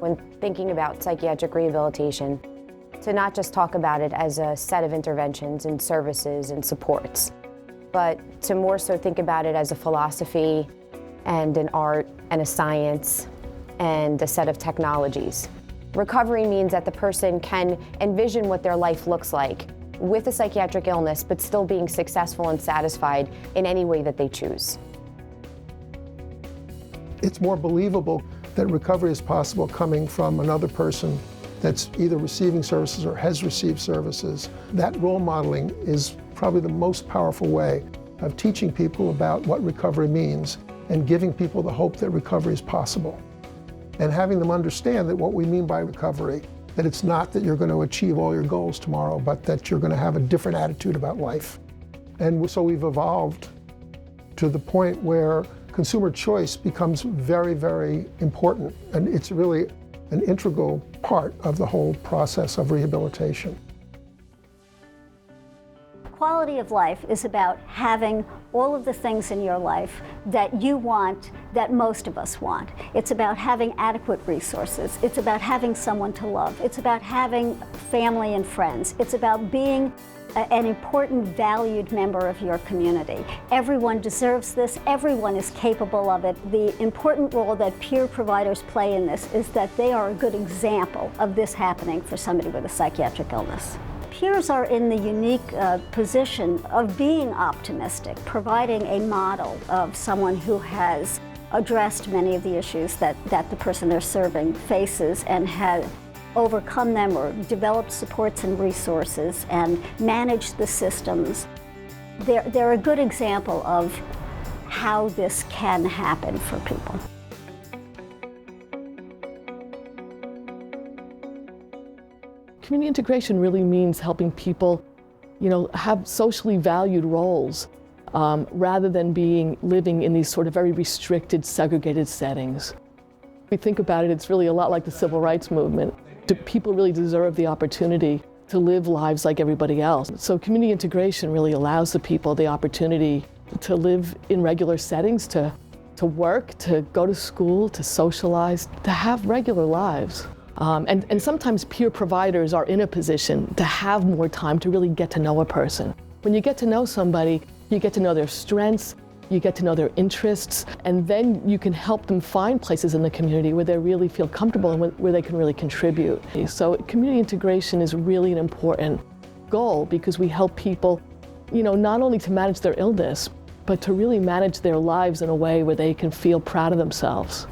when thinking about psychiatric rehabilitation to not just talk about it as a set of interventions and services and supports, but to more so think about it as a philosophy and an art and a science and a set of technologies. Recovery means that the person can envision what their life looks like with a psychiatric illness, but still being successful and satisfied in any way that they choose. It's more believable that recovery is possible coming from another person that's either receiving services or has received services. That role modeling is probably the most powerful way of teaching people about what recovery means and giving people the hope that recovery is possible. And having them understand that what we mean by recovery, that it's not that you're going to achieve all your goals tomorrow, but that you're going to have a different attitude about life. And so we've evolved to the point where consumer choice becomes very, very important. And it's really an integral part of the whole process of rehabilitation. Quality of life is about having all of the things in your life that you want, that most of us want. It's about having adequate resources. It's about having someone to love. It's about having family and friends. It's about being an important, valued member of your community. Everyone deserves this. Everyone is capable of it. The important role that peer providers play in this is that they are a good example of this happening for somebody with a psychiatric illness. Peers are in the unique position of being optimistic, providing a model of someone who has addressed many of the issues that the person they're serving faces and has overcome them or developed supports and resources and managed the systems. They're a good example of how this can happen for people. Community integration really means helping people, have socially valued roles rather than living in these sort of very restricted, segregated settings. If we think about it, it's really a lot like the civil rights movement. People really deserve the opportunity to live lives like everybody else. So community integration really allows the people the opportunity to live in regular settings, to work, to go to school, to socialize, to have regular lives. And sometimes peer providers are in a position to have more time to really get to know a person. When you get to know somebody, you get to know their strengths, you get to know their interests, and then you can help them find places in the community where they really feel comfortable and where they can really contribute. So community integration is really an important goal because we help people, not only to manage their illness, but to really manage their lives in a way where they can feel proud of themselves.